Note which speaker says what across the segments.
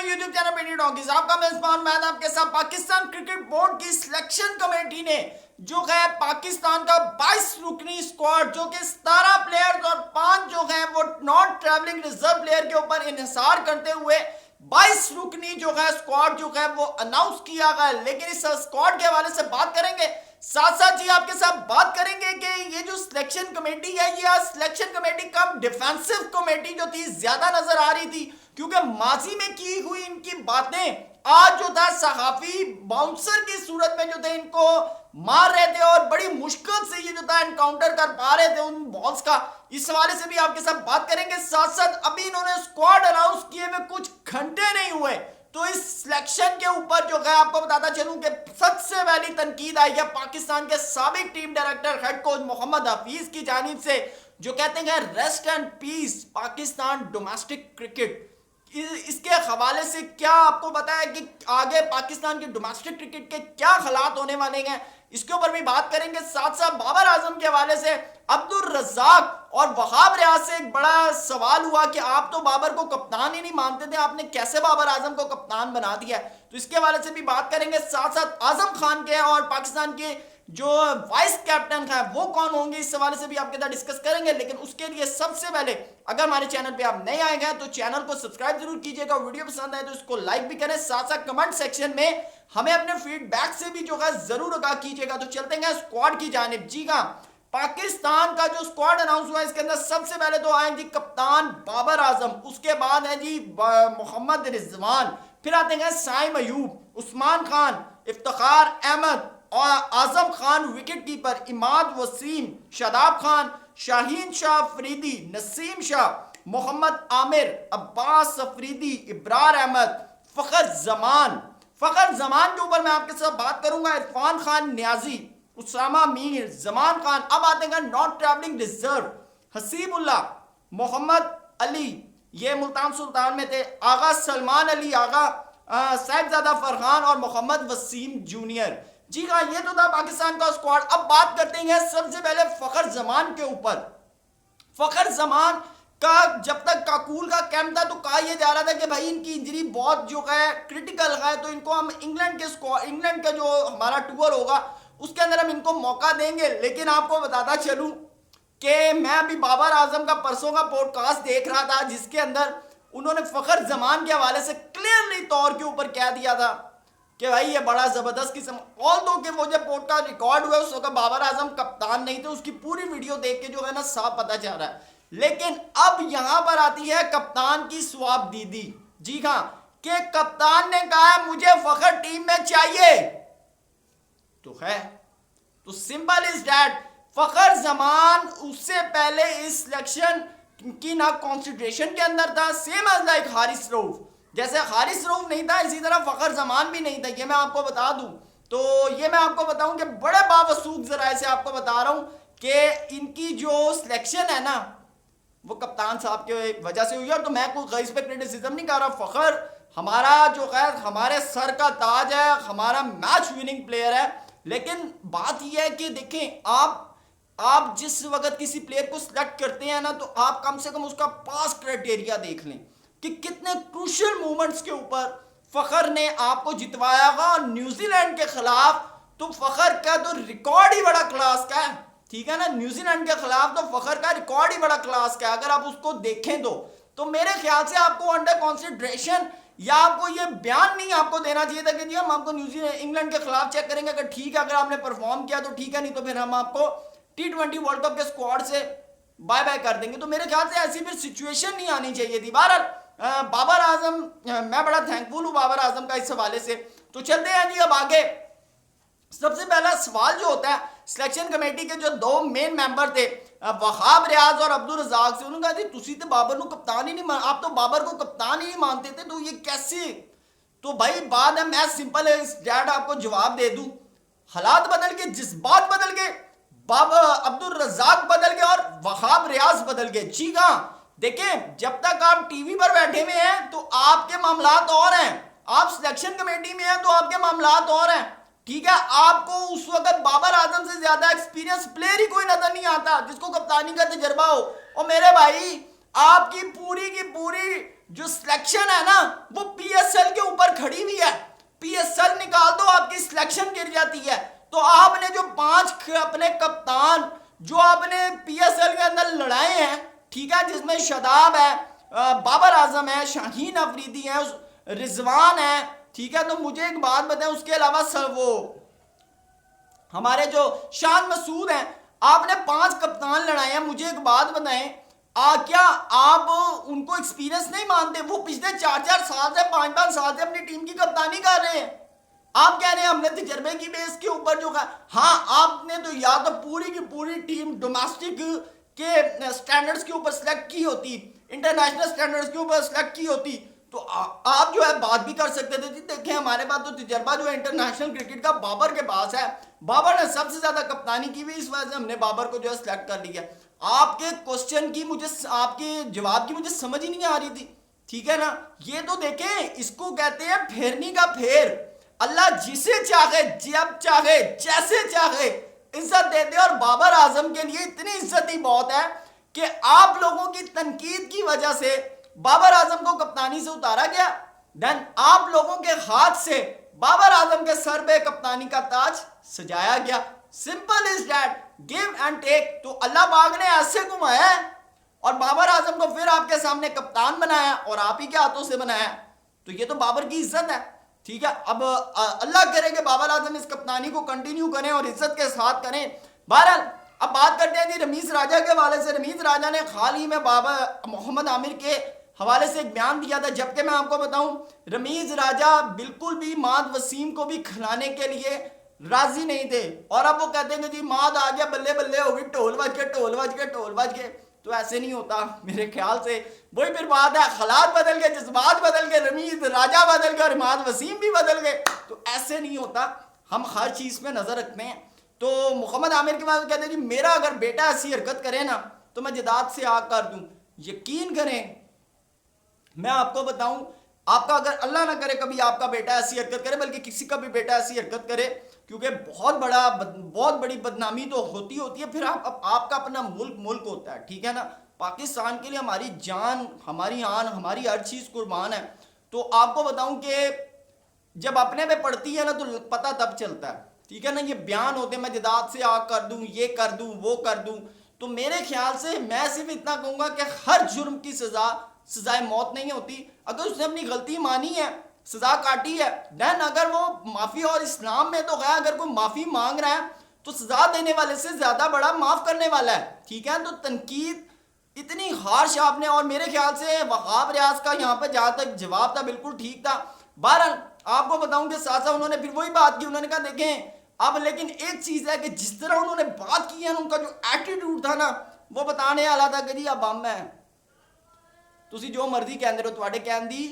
Speaker 1: YouTube channel पेटी talkies, आपका मेजबान मैं आपके साथ। पाकिस्तान क्रिकेट बोर्ड की सिलेक्शन कमेटी ने जो है पाकिस्तान का 22 रुकनी स्क्वाड जो कि 17 प्लेयर्स और 5 जो है वो नॉन ट्रैवलिंग रिजर्व प्लेयर के ऊपर इन्हिसार करते हुए 22 रुकनी जो है स्क्वाड जो है वो अनाउंस किया गया। लेकिन इस स्क्वाड के हवाले से बात करेंगे, साथ साथ जी आपके साथ बात करेंगे कि ये जो सिलेक्शन कमेटी है, ये सिलेक्शन कमेटी कम डिफेंसिव कमेटी जो थी ज्यादा नजर आ रही थी, क्योंकि माजी में की हुई इनकी बातें आज जो था सहाफी बाउंसर की सूरत में जो थे इनको मार रहे थे और बड़ी मुश्किल से ये जो था एनकाउंटर कर पा रहे थे उन बॉल्स का। इस हवाले से भी आपके साथ बात करेंगे। साथ साथ अभी इन्होंने स्क्वाड अनाउंस किए हुए कुछ घंटे नहीं हुए तो इस सिलेक्शन के ऊपर जो है आपको बताता चलूं कि सबसे पहली तनकीद आई है पाकिस्तान के साबिक team director head coach Mohammad Hafeez की जानिब से, जो कहते हैं rest and peace Pakistan domestic cricket. इसके हवाले से क्या आपको पता है कि आगे पाकिस्तान के डोमेस्टिक क्रिकेट के क्या हालात होने वाले हैं, इसके ऊपर भी बात करेंगे। साथ साथ बाबर आजम के हवाले से अब्दुल रज्जाक और वहाब रियाज से एक बड़ा सवाल हुआ कि आप तो बाबर को कप्तान ही नहीं मानते थे, आपने कैसे बाबर आजम को कप्तान बना दिया, तो इसके हवाले से भी बात करेंगे। साथ साथ आजम खान के और पाकिस्तान के जो वाइस कैप्टन है वो कौन होंगे, इस हवाले से भी आपके साथ डिस्कस करेंगे। लेकिन उसके लिए सबसे पहले अगर हमारे चैनल पे आप नए आए हैं तो चैनल को सब्सक्राइब जरूर कीजिएगा, वीडियो पसंद आए तो इसको लाइक भी करें। साथ साथ कमेंट सेक्शन में हमें अपने फीडबैक से भी जो है जरूर आगाह कीजिएगा। तो चलते हैं स्क्वाड की जानिब। जी हाँ, पाकिस्तान का जो स्क्वाड अनाउंस हुआ है इसके अंदर सबसे पहले तो आए जी कप्तान बाबर आजम, उसके बाद है जी मोहम्मद रिजवान, फिर आते हैं साइम अयूब, उस्मान खान, इफ्तिखार अहमद और आजम खान विकेट कीपर, इमाद वसीम, शादाब खान, शाहीन शाह अफरीदी, नसीम शाह, मोहम्मद आमिर, अब्बास अफरीदी, इब्रार अहमद, फखर जमान के ऊपर मैं आपके साथ बात करूंगा, इरफान खान न्याजी, उसामा मीर, जमान खान। अब आते हैं not travelling reserve, Haseebullah, Mohammad Ali, ये मुल्तान सुल्तान में थे, आगा सलमान अली आगा, साहिबजादा फरहान और मोहम्मद वसीम जूनियर। जी हाँ, ये तो था पाकिस्तान का स्क्वाड। अब बात करते हैं सबसे पहले फखर जमान के ऊपर। फखर जमान का जब तक काकूल का कैंप था तो कहा यह जा रहा था कि भाई इनकी इंजरी बहुत जो है क्रिटिकल है, तो इनको हम इंग्लैंड का जो हमारा टूर होगा उसके अंदर हम इनको मौका देंगे। लेकिन आपको बताता चलूं कि मैं अभी बाबर आजम का परसों का पॉडकास्ट देख रहा था जिसके अंदर उन्होंने फखर जमान के हवाले से क्लियरली तौर के ऊपर कह दिया था कि भाई ये बड़ा जबरदस्त किस्म, ऑल दो कि वो जब पॉडकास्ट रिकॉर्ड हुआ उस वक्त बाबर आजम कप्तान नहीं थे, उसकी पूरी वीडियो देख के जो है ना साफ पता चल रहा है। लेकिन अब यहां पर आती है कप्तान की स्वाब दीदी। जी हाँ, कि कप्तान ने कहा मुझे फखर टीम में चाहिए, तो है तो सिंपल इज दैट फखर जमान उससे पहले इस सिलेक्शन की ना कॉन्सिडरेशन के अंदर था, same as like Haris Rauf. जैसे हारिस रऊफ नहीं था इसी तरह फखर जमान भी नहीं था, ये मैं आपको बता दूं। तो ये मैं आपको बताऊं कि बड़े बावसूख जराए से आपको बता रहा हूं कि इनकी जो सिलेक्शन है ना वो कप्तान साहब के वजह से हुई है। और तो मैं कोई इस पे क्रिटिसिज्म नहीं कर रहा, फखर हमारा जो है हमारे सर का ताज है, हमारा मैच विनिंग प्लेयर है। लेकिन बात यह है कि देखें आप जिस वक्त किसी प्लेयर को सिलेक्ट करते हैं ना तो आप कम से कम उसका पास क्राइटेरिया देख लें कि कितने क्रूशियल मोमेंट्स के ऊपर फखर ने आपको जितवाया होगा। और न्यूजीलैंड के खिलाफ तो फखर का तो रिकॉर्ड ही बड़ा क्लास का है, ठीक है ना। न्यूजीलैंड के खिलाफ तो फखर का रिकॉर्ड ही बड़ा क्लास का है। अगर आप उसको देखें तो मेरे ख्याल से आपको अंडर कंसिडरेशन या आपको ये बयान नहीं आपको देना चाहिए था कि जी हम आपको इंग्लैंड के खिलाफ चेक करेंगे, अगर ठीक है अगर आपने परफॉर्म किया तो ठीक है, नहीं तो फिर हम आपको T20 वर्ल्ड कप के स्क्वाड से बाय बाय कर देंगे। तो मेरे ख्याल से ऐसी फिर सिचुएशन नहीं आनी चाहिए थी। बहरहाल बाबर आजम, मैं बड़ा थैंकफुल हूं बाबर आजम का इस हवाले से। तो चलते हैं जी अब आगे। सबसे पहला सवाल जो होता है सिलेक्शन कमेटी के जो दो मेन मेंबर थे वहाब रियाज और अब्दुल रजाक से, उन्होंने कहा जी तुसी तो बाबर को कप्तान ही नहीं, आप तो बाबर को कप्तान ही नहीं मानते थे, तो ये कैसे। तो भाई बात है, मैं सिंपल डैड आपको जवाब दे दूं, हालात बदल गए, जज्बात बदल गए, अब्दुल रजाक बदल गए और वहाब रियाज बदल गए। जी हाँ, देखें जब तक आप टीवी पर बैठे हुए हैं तो आपके मामलात और हैं, आप सिलेक्शन कमेटी में हैं तो आपके मामलात और हैं, ठीक है। आपको उस वक्त बाबर आजम से ज्यादा एक्सपीरियंस प्लेयर ही कोई नजर नहीं आता जिसको कप्तानी का तजर्बा हो। और मेरे भाई आपकी पूरी की पूरी जो सिलेक्शन है ना वो पीएसएल के ऊपर खड़ी हुई है। पीएसएल निकाल दो आपकी सिलेक्शन गिर जाती है। तो आपने जो 5 अपने कप्तान जो आपने पीएसएल के अंदर लड़ाए हैं, ठीक है, जिसमें शादाब है, बाबर आजम है, शाहीन अफरीदी है, रिजवान है, ठीक है, तो मुझे एक बात बताएं, उसके अलावा सर वो हमारे जो शान मसूद हैं, आपने 5 कप्तान लड़ाए हैं। मुझे एक बात बताएं, क्या आप उनको एक्सपीरियंस नहीं मानते? वो पिछले 4-4 साल से 5-5 साल से अपनी टीम की कप्तानी कर रहे हैं। आप कह रहे हैं हमने तजर्बे की बेस के ऊपर जो कहा। हाँ, आपने तो या तो पूरी की पूरी टीम डोमेस्टिक के स्टैंडर्ड्स के ऊपर सेलेक्ट की होती, इंटरनेशनल स्टैंडर्ड्स के ऊपर सेलेक्ट की होती, तो आप जो है बात भी कर सकते थे। जी देखें, हमारे पास तो तजर्बा जो है इंटरनेशनल क्रिकेट का बाबर के पास है। बाबर ने सबसे ज्यादा कप्तानी की हुई, इस वजह से हमने बाबर को जो है सिलेक्ट कर लिया। आपके क्वेश्चन की मुझे, आपके जवाब की मुझे समझ ही नहीं आ रही थी, ठीक है ना। ये तो देखें, इसको कहते हैं फेरनी का फेर। अल्लाह जिसे चाहे, जब चाहे, जैसे चाहे इज्जत दे दे। और बाबर आजम के लिए इतनी इज्जत ही बहुत है कि आप लोगों की तनकीद की वजह से बाबर आजम को कप्तानी से उतारा गया, देन आप लोगों के हाथ से बाबर आजम के सर पे कप्तानी का ताज सजाया गया। Simple is that, give and take. तो अल्लाह पाक ने ऐसे घुमाया और बाबर आजम को फिर आपके सामने कप्तान बनाया और आप ही के हाथों से बनाया। तो ये तो बाबर की इज्जत है, ठीक है। अब अल्लाह करे कि बाबर आजम इस कप्तानी को कंटिन्यू करें और इज्जत के साथ करें। बहरहाल अब बात करते हैं जी रमीज राजा के हवाले से। रमीज राजा ने हाल ही में बाबर मोहम्मद आमिर के हवाले से एक बयान दिया था, जबकि मैं आपको बताऊं रमीज राजा बिल्कुल भी माद वसीम को भी खिलाने के लिए राजी नहीं थे। और अब वो कहते हैं कि जी माद आ गया, बल्ले बल्ले हो गई, ढोल बज के ढोल बज के ढोल बज के। तो ऐसे नहीं होता मेरे ख्याल से। वही फिर बात है, हालात बदल गए, जज्बात बदल गए, रमीज राजा बदल गए और माद वसीम भी बदल गए। तो ऐसे नहीं होता, हम हर चीज पे नजर रखते हैं। तो मोहम्मद आमिर के बाद कहते हैं जी मेरा अगर बेटा ऐसी हरकत करे ना तो मैं जदाद से आग कर दूं। यकीन करें, मैं आपको बताऊं, आपका अगर अल्लाह ना करे कभी आपका बेटा ऐसी हरकत करे, बल्कि किसी का भी बेटा ऐसी हरकत करे, क्योंकि बहुत बड़ी बदनामी तो होती है। फिर आपका अपना मुल्क होता है, ठीक है ना। पाकिस्तान के लिए हमारी जान, हमारी आन, हमारी हर चीज कुर्बान है। तो आपको बताऊं कि जब अपने पे पड़ती है ना तो पता तब चलता है, ठीक है ना। ये बयान होते हैं मैं जदाद से आग कर दूं, ये कर दूं, वो कर दूं। तो मेरे ख्याल से मैं सिर्फ इतना कहूंगा कि हर जुर्म की सजाए मौत नहीं होती। अगर उसने अपनी गलती मानी है, सजा काटी है, देन अगर वो माफी, और इस्लाम में तो है अगर कोई माफी मांग रहा है तो सजा देने वाले से ज्यादा बड़ा माफ करने वाला है, ठीक है। तो तनकीद इतनी हार्श आपने, और मेरे ख्याल से वहाब रियाज का यहाँ पर जहां तक जवाब था बिल्कुल ठीक था। बहरहाल आपको बताऊं कि साथ साथ उन्होंने फिर वही बात की, उन्होंने कहा देखें अब, लेकिन एक चीज है कि जिस तरह उन्होंने बात की है ना, उनका जो एटीट्यूड था ना, वो बताने वाला था कि जी अब हम है, तुसी जो मर्जी कहते रहो, तुम्हारे कहने दी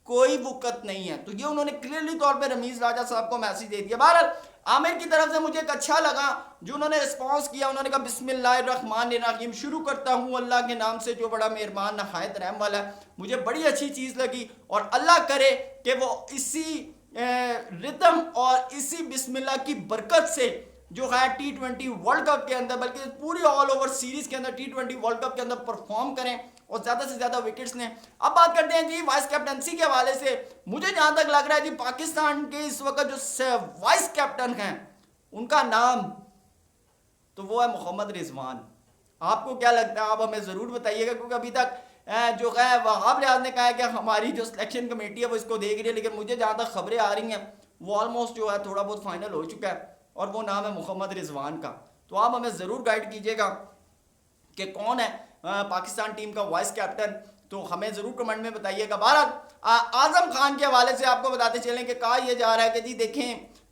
Speaker 1: कोई वुकत नहीं है। तो ये उन्होंने क्लियरली तौर पे रमीज राजा साहब को मैसेज दे दिया। बहरहाल आमिर की तरफ से मुझे एक अच्छा लगा जो उन्होंने रिस्पांस किया। उन्होंने कहा बिस्मिल्लाहिर्रहमानिर्रहीम, शुरू करता हूँ अल्लाह के नाम से जो बड़ा मेहरबान नहायत रहम वाला है। मुझे बड़ी अच्छी चीज़ लगी और अल्लाह करे कि वो इसी रिदम और इसी बिस्मिल्लाह की बरकत से जो है T20 वर्ल्ड कप के अंदर, बल्कि पूरी ऑल ओवर सीरीज के अंदर T20 वर्ल्ड कप के अंदर परफॉर्म करें और ज्यादा से ज्यादा विकेट्स लें। अब बात करते हैं जी वाइस कैप्टनसी के हवाले से। मुझे जहां तक लग रहा है जी पाकिस्तान के इस वक्त जो वाइस कैप्टन हैं उनका नाम तो वो है मोहम्मद रिजवान। आपको क्या लगता है, आप हमें जरूर बताइएगा, क्योंकि अभी तक जो है वहाब रियाज ने कहा है कि हमारी जो सिलेक्शन कमेटी है वो इसको देख रही है, लेकिन मुझे जहां तक खबरें आ रही हैं वो ऑलमोस्ट जो है थोड़ा बहुत फाइनल हो चुका है और वो नाम है मोहम्मद रिजवान का। तो आप हमें ज़रूर गाइड कीजिएगा कि कौन है पाकिस्तान टीम का वाइस कैप्टन, तो हमें ज़रूर कमेंट में बताइएगा। बहरहाल आजम खान के हवाले से आपको बताते चलें कि कहा यह जा रहा है कि जी देखें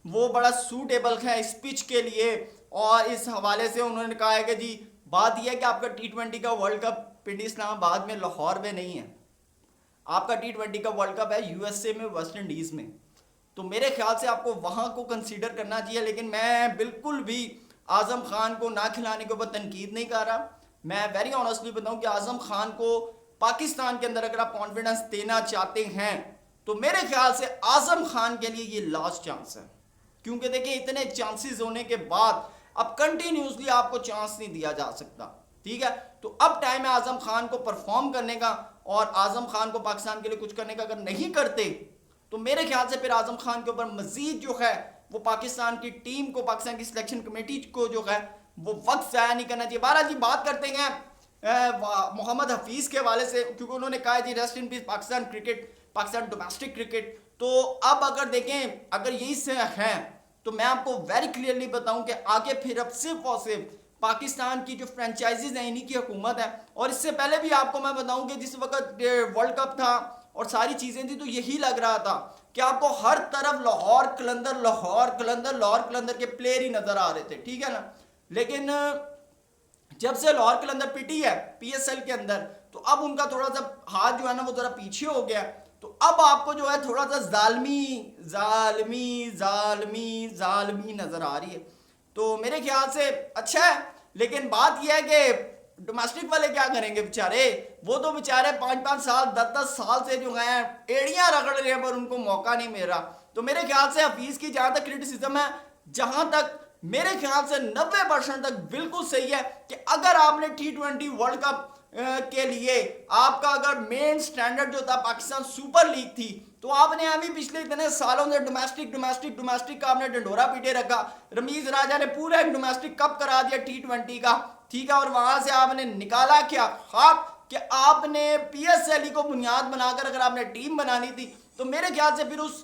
Speaker 1: वो बड़ा सूटेबल है इस पिच के लिए, और इस हवाले से उन्होंने कहा है कि जी बात यह है कि आपका T20 का वर्ल्ड कप पिंडी इस्लामाबाद में, लाहौर में नहीं है, आपका T20 का वर्ल्ड कप है USA में, वेस्ट इंडीज़ में। तो मेरे ख्याल से आपको वहां को कंसीडर करना चाहिए। लेकिन मैं बिल्कुल भी आजम खान को ना खिलाने के ऊपर तनकीद नहीं कर रहा। मैं वेरी ऑनेस्टली बताऊं कि आजम खान को पाकिस्तान के अंदर अगर आप कॉन्फिडेंस देना चाहते हैं तो मेरे ख्याल से आजम खान के लिए ये लास्ट चांस है, क्योंकि देखिए इतने चांसेस होने के बाद अब कंटिन्यूसली आपको चांस नहीं दिया जा सकता, ठीक है। तो अब टाइम है आजम खान को परफॉर्म करने का और आजम खान को पाकिस्तान के लिए कुछ करने का अगर नहीं करते तो मेरे ख्याल से फिर आजम खान के ऊपर मजीद जो है वो पाकिस्तान की टीम को, पाकिस्तान की सिलेक्शन कमेटी को जो है वो वक्त ज़ाया नहीं करना चाहिए। बारह जी बात करते हैं मोहम्मद हफीज़ के हवाले से, क्योंकि उन्होंने कहा जी rest in peace Pakistan cricket, Pakistan domestic cricket. तो अब अगर देखें, अगर यही से है तो मैं आपको वेरी क्लियरली बताऊं कि आगे फिर अब सिर्फ और सिर्फ पाकिस्तान की जो फ्रेंचाइजीज हैं इन्हीं की हुकूमत है। और इससे पहले भी आपको मैं बताऊं कि जिस वक्त वर्ल्ड कप था और सारी चीज़ें थी तो यही लग रहा था कि आपको हर तरफ लाहौर कलंदर लाहौर कलंदर लाहौर कलंदर के प्लेयर ही नजर आ रहे थे, ठीक है ना। लेकिन जब से लाहौर कलंदर पिटी है पीएसएल के अंदर तो अब उनका थोड़ा सा हाथ जो है ना वो जरा पीछे हो गया। तो अब आपको जो है थोड़ा सा जालमी जालमी जालमी जालमी नजर आ रही है। तो मेरे ख्याल से अच्छा है, लेकिन बात यह है कि डोमेस्टिक वाले क्या करेंगे बेचारे, वो तो बेचारे 5-5 साल 10-10 साल से जो है एड़ियां रगड़ रहे हैं पर उनको मौका नहीं मिल रहा। तो मेरे ख्याल से हफीज की जहां तक क्रिटिसिज्म है, जहां तक मेरे ख्याल से 90% तक बिल्कुल सही है कि अगर आपने T20 वर्ल्ड कप के लिए आपका अगर मेन स्टैंडर्ड जो था पाकिस्तान सुपर लीग थी तो आपने अभी पिछले इतने सालों से डोमेस्टिक डोमेस्टिक डोमेस्टिक का आपने डंडोरा पीटे रखा। रमीज राजा ने पूरा एक डोमेस्टिक कप करा दिया T20 का, ठीक है, और वहां से आपने निकाला क्या खाक कि आपने पीएसएल को बुनियाद बनाकर अगर आपने टीम बनानी थी तो मेरे ख्याल से फिर उस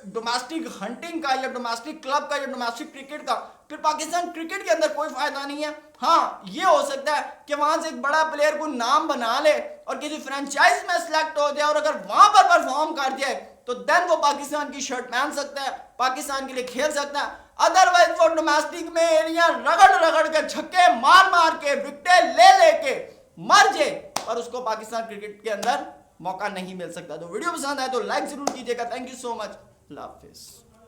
Speaker 1: डोमेस्टिक हंटिंग का या डोमेस्टिक क्लब का या डोमेस्टिक क्रिकेट का फिर पाकिस्तान क्रिकेट के अंदर कोई फायदा नहीं है। हाँ ये हो सकता है कि वहां से एक बड़ा प्लेयर को नाम बना ले और किसी फ्रेंचाइज में सिलेक्ट हो जाए और अगर वहां पर परफॉर्म कर जाए तो देन वो पाकिस्तान की शर्ट पहन सकता है, पाकिस्तान के लिए खेल सकता है। अदरवाइज वो डोमेस्टिक में एरिया रगड़ रगड़ के छक्के मार मार के विकेट ले लेके मर जाए और उसको पाकिस्तान क्रिकेट के अंदर मौका नहीं मिल सकता। तो वीडियो पसंद आए तो लाइक जरूर कीजिएगा। Thank you so much. अल्लाह हाफिज़।